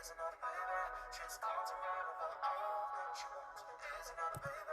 Is another baby. She's calling to write about all that you want. Is another baby.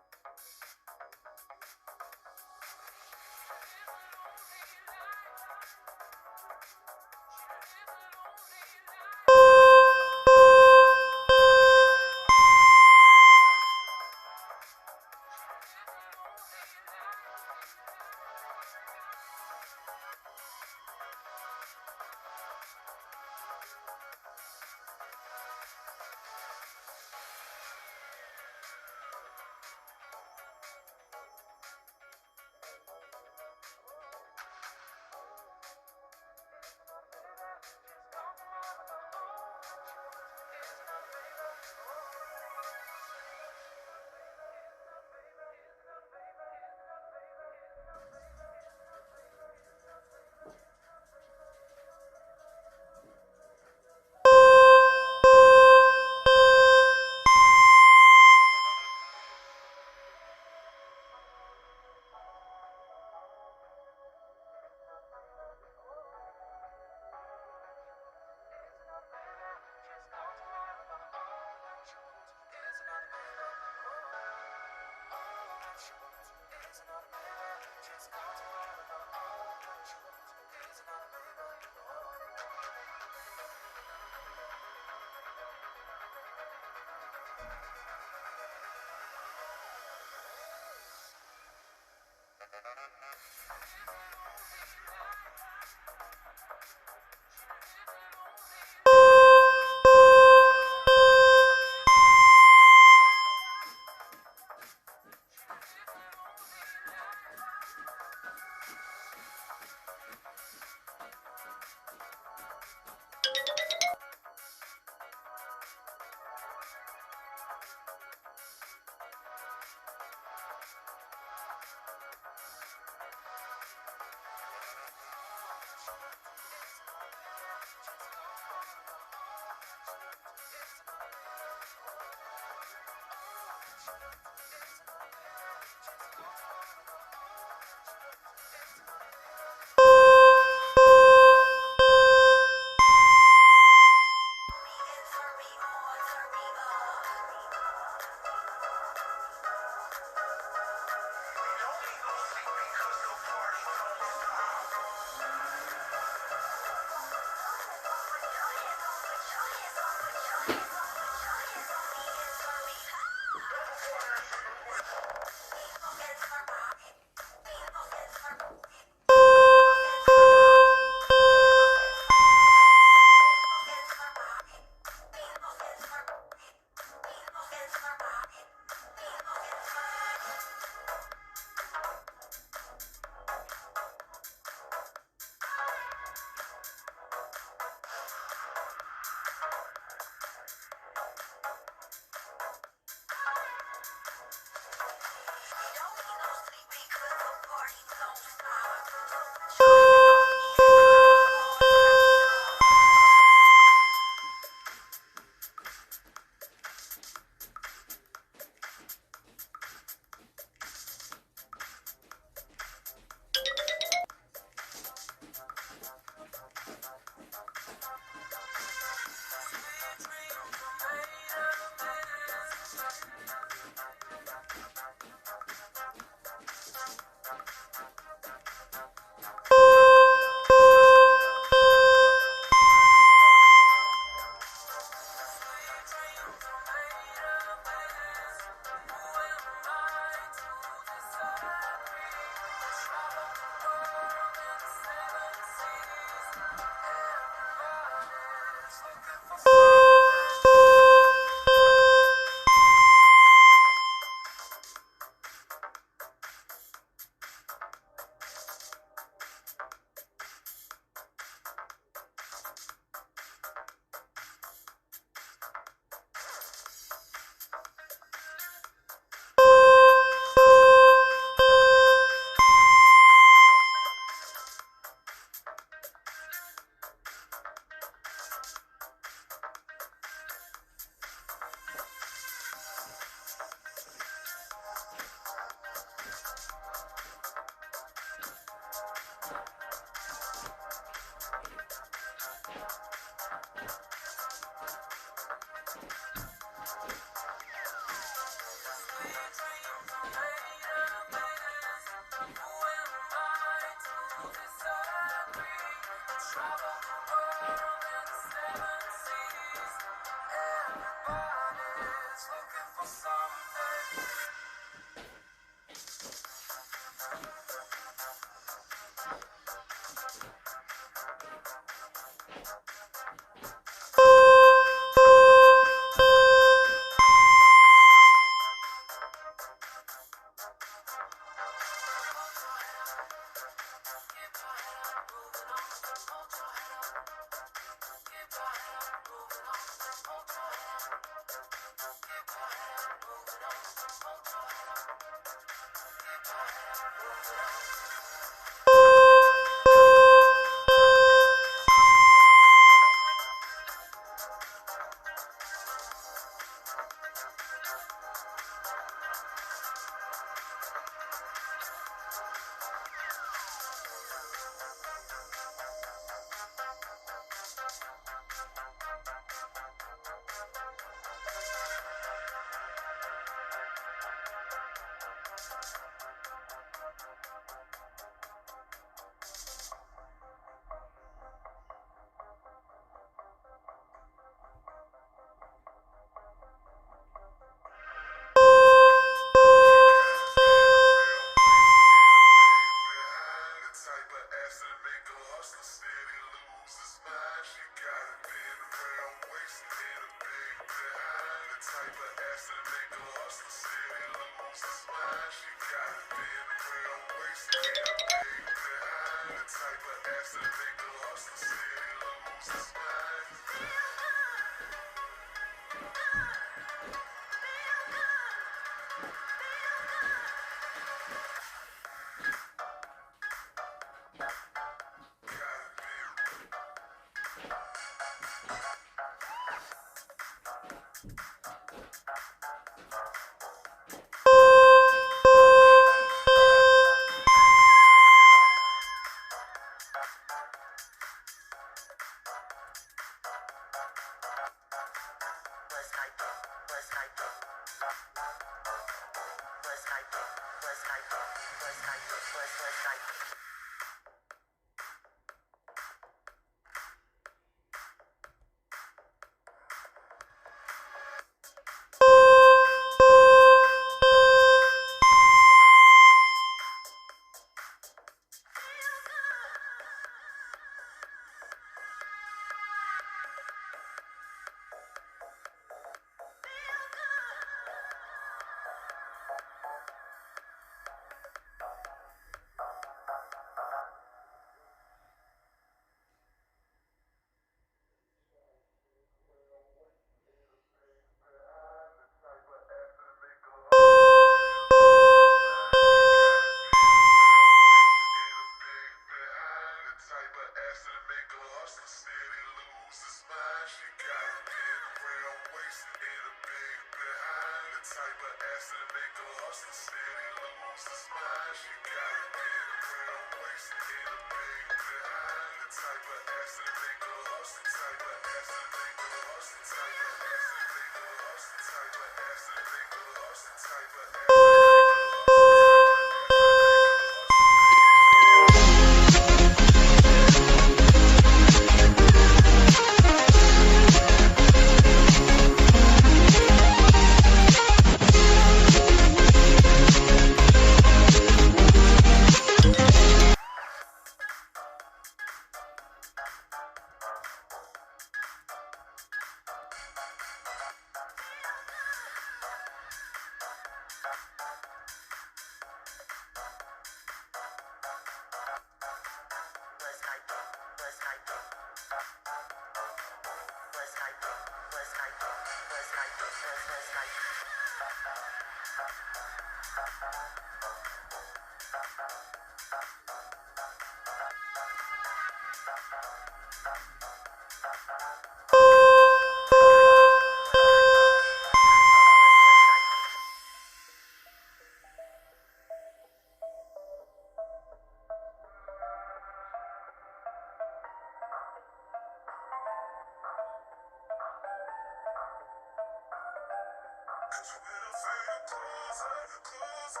Closer, closer.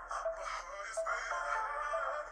My heart is beating high.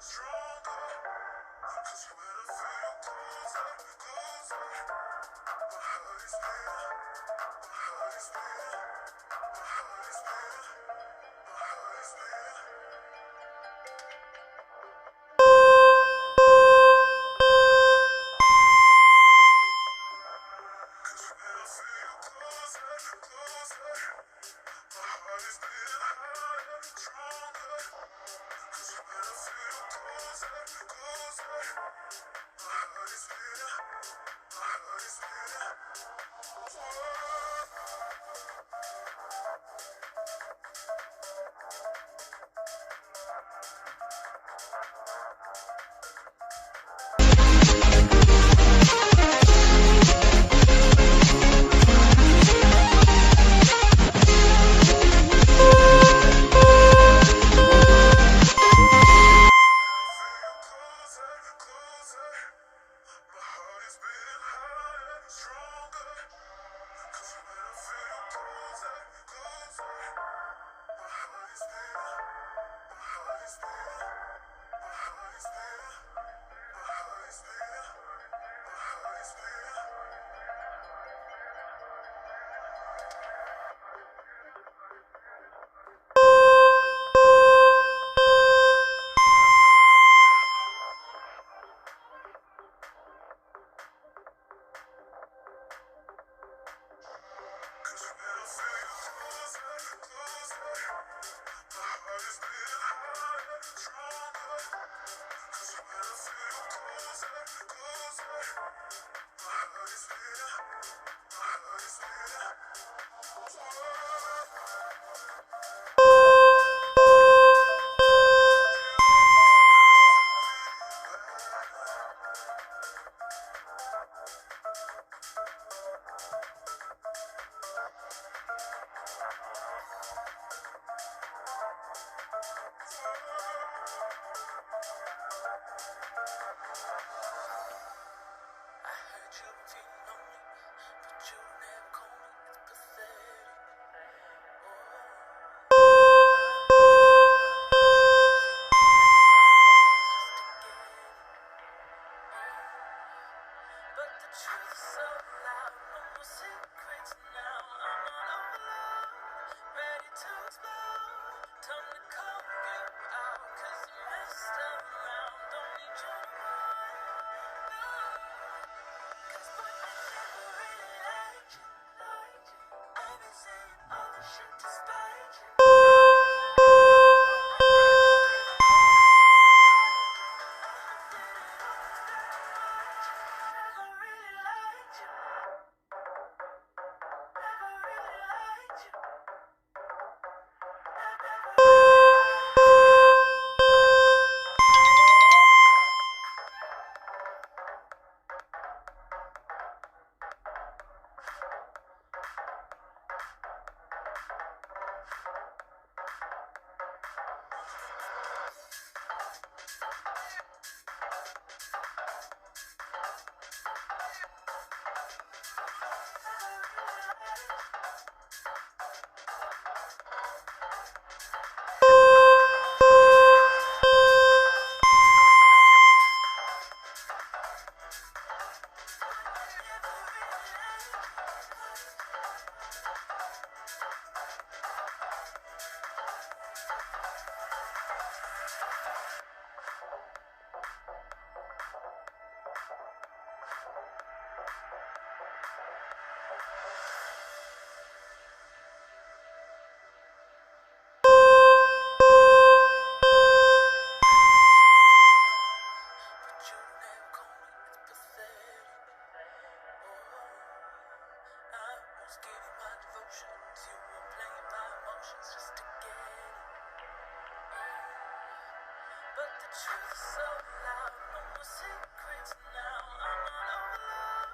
But the truth is so loud, no more secrets now. I'm not alone,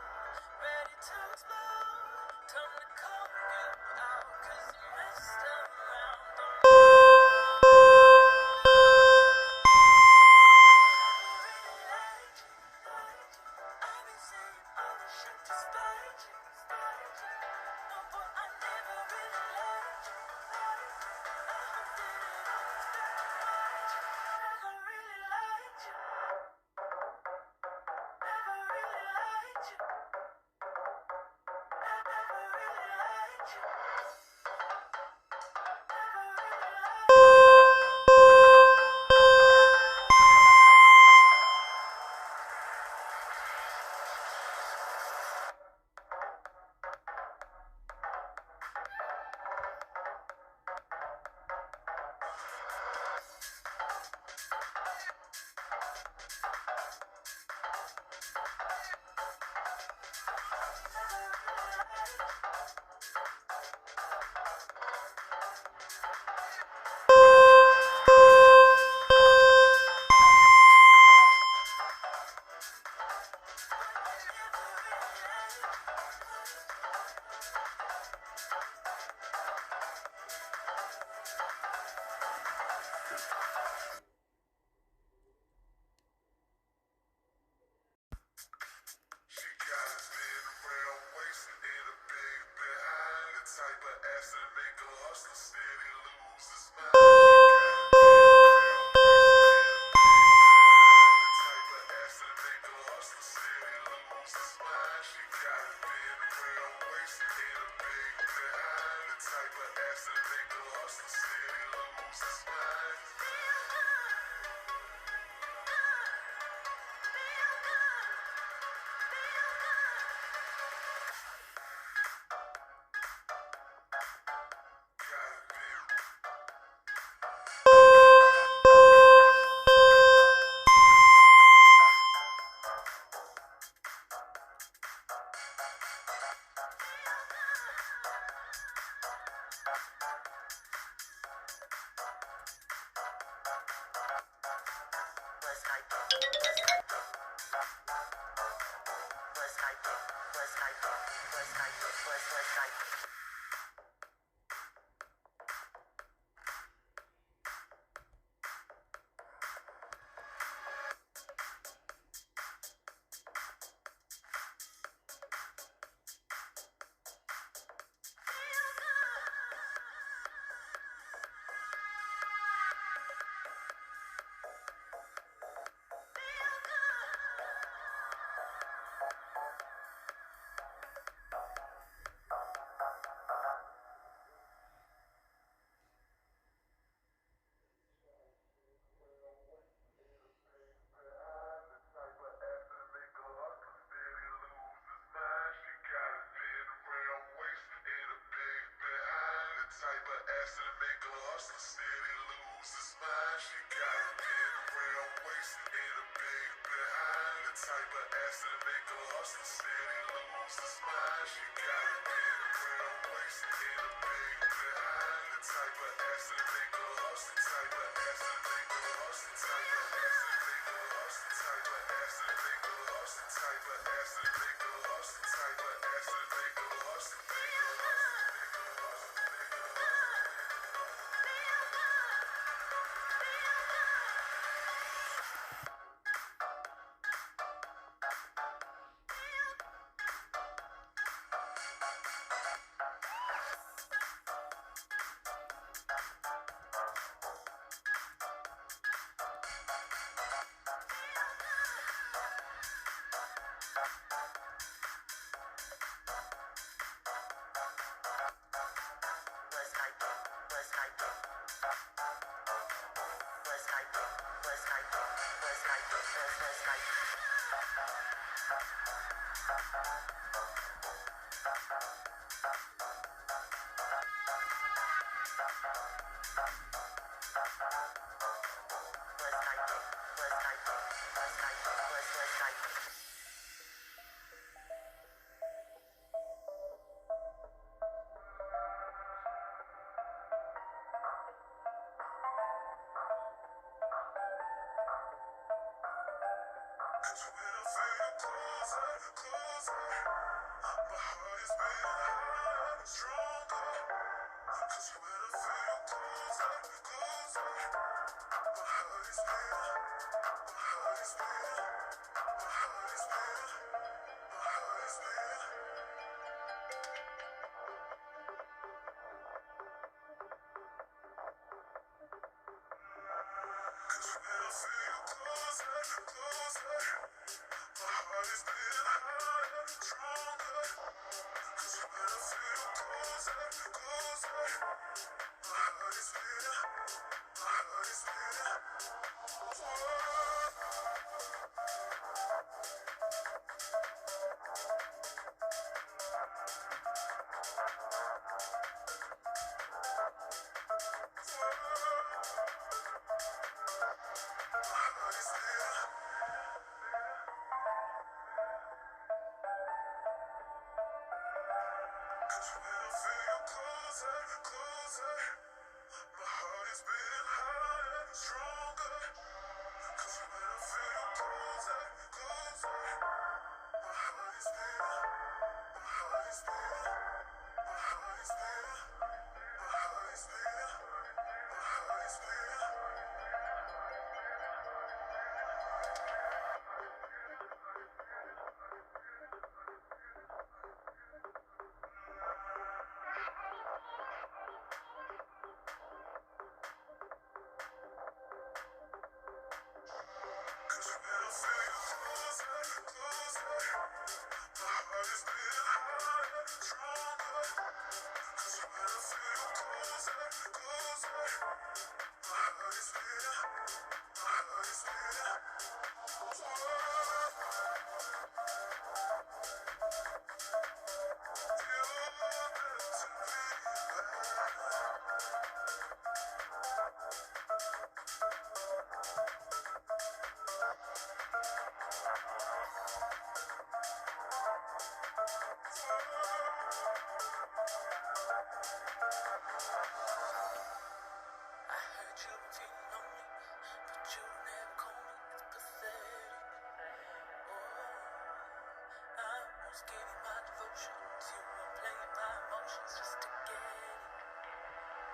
ready to explode. Time to call you out, 'cause you messed around. Don't really like you, like you. I've been saying all the shit to spite you, spite you. No, boy, I never really liked you, like you. I hope that it always been right. Never really liked you, never really liked you, never really liked you. when I feel you closer, closer, my heart is beating higher and stronger. 'Cause when I feel you closer, closer, my heart is beating, my heart is beating, my heart is beating, my heart is beating. 'Cause when I feel you closer, closer, my heart is beating higher and stronger. 'Cause when I feel you closer, closer, my heart is beating, my heart is beating. Whoa. Cause when I feel you closer, closer, my heart is beating higher and stronger. 'Cause when I feel you closer, closer, my heart is beating, my heart is beating, my heart is beating, my heart is beating, my heart is beating. Cause when I feel you closer, closer, my heart is beating higher and stronger. 'Cause when I feel you closer, closer, my heart is beating, my heart is beating. Whoa. I heard you been feeling lonely, but you never call me. It's pathetic. Oh, I almost gave you my devotions. You were playing my emotions just to get it.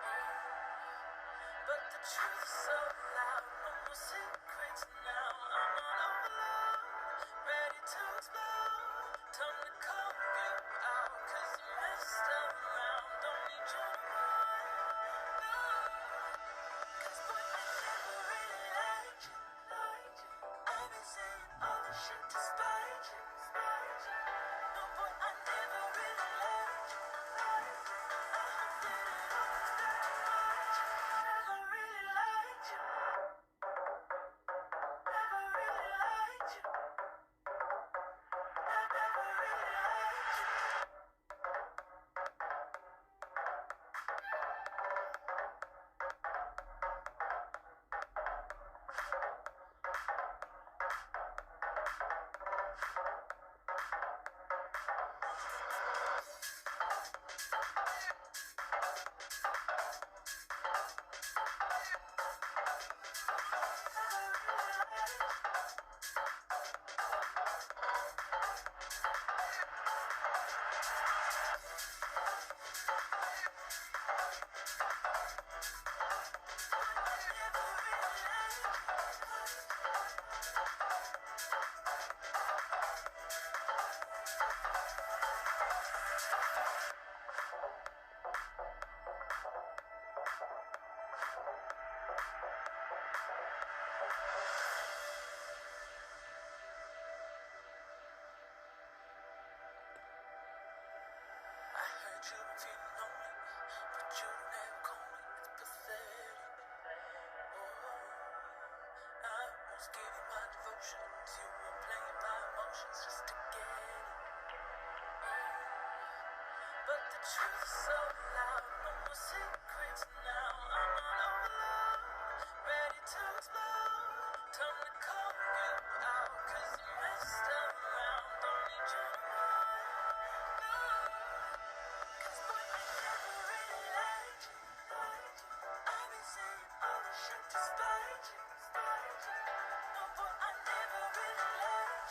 Oh, but the truth is so loud, no more secrets now. I'm on overload, ready to explode. Time to call you out, 'cause you messed around. Don't need you no more. No. 'Cause boy, I never really liked you, liked you. I've been saying all this shit to spite you, spite you. No, boy, I never really liked you, liked you. I did it all very much. Never really liked you, never really liked you, never really liked you. I heard you been feeling lonely, but you never call me. It's pathetic. Oh, I almost gave you my devotions. You were playing my emotions just to get it. Oh, but the truth is so loud, no more secrets now. I'm on overload, ready to explode. Time to call you out, 'cause you messed around. Don't need you no more. No. 'Cause boy, I never really liked you, liked you. I've been saying all this shit to spite you, spite you. No, boy, I never really liked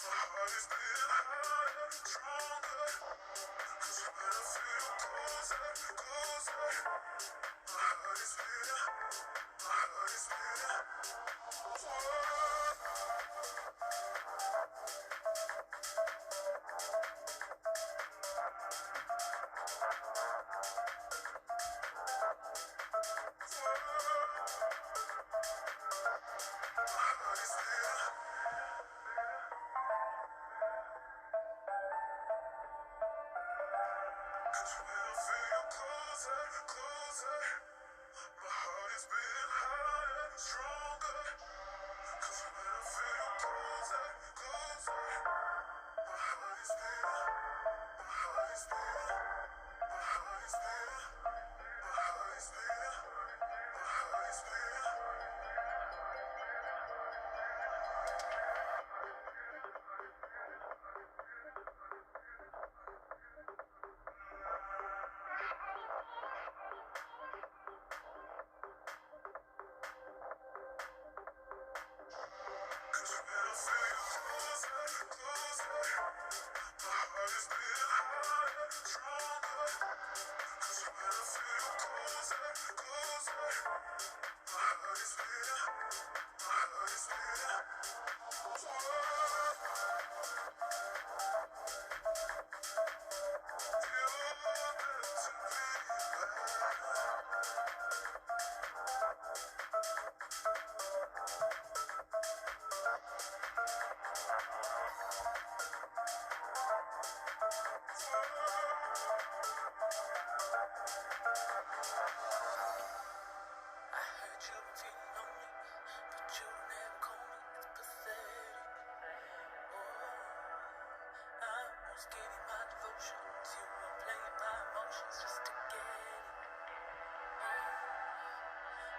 My heart is beating higher, stronger. 'Cause when I feel closer, closer, my heart is beating, my heart is beating. Whoa. Cause when I feel you closer, closer, my heart is beating higher, stronger. Cause when I feel you closer, closer, my heart is beating, my heart is beating, my heart is beating, my heart is beating, my heart is beating. Cause when I feel you closer, closer, my heart is beating higher, stronger. Cause when I feel you closer, closer, my heart is beating, my heart is beating. Whoa. I heard you been feeling lonely, but you never call me. It's pathetic. Oh, I was giving my devotions. You were playing my emotions just to get it. Oh,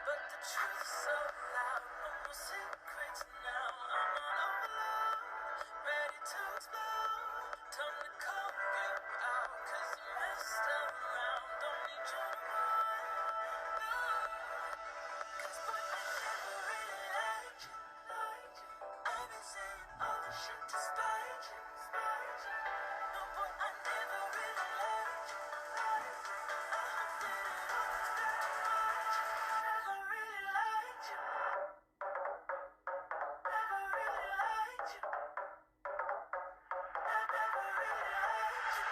but the truth is so loud. No more secrets now. I'm on overload, ready to explode. Time to call you out, 'cause you messed around. Don't need you no more. No. 'Cause boy, I never really liked you, liked you. I've been saying all the shit to spite you, spite you. No, boy, I never really liked you, liked you. I hope that it always that much. Never really liked you, never really liked you, never really liked you.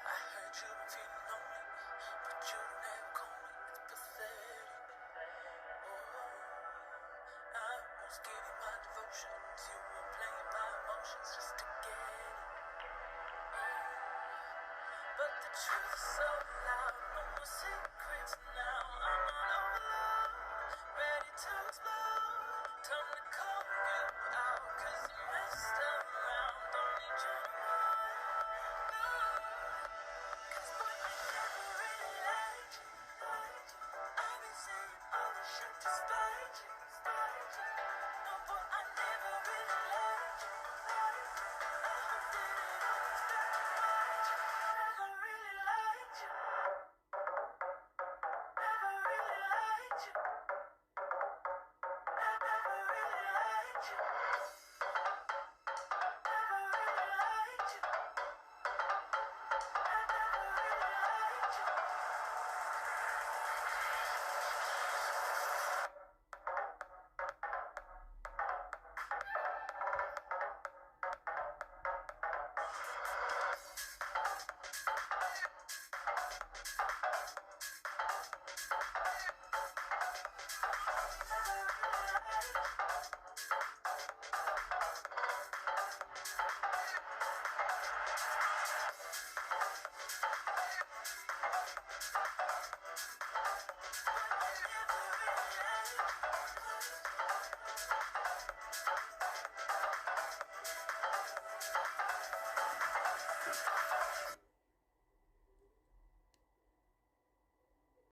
I heard you been feeling lonely, but you never call me. It's pathetic. Oh, I was giving my devotions. You were playing my emotions just to get it. Oh, but the truth is so loud. No more secrets now. I'm on overload, ready to explode. Time to call you out, 'cause you messed around. Don't need you no more. No. 'Cause boy, I never really liked you, liked you. I've been saying all the shit to spite you, spite you. No, boy, I never really liked you, liked you. I hope that it always that much. Never really liked you, never really liked you,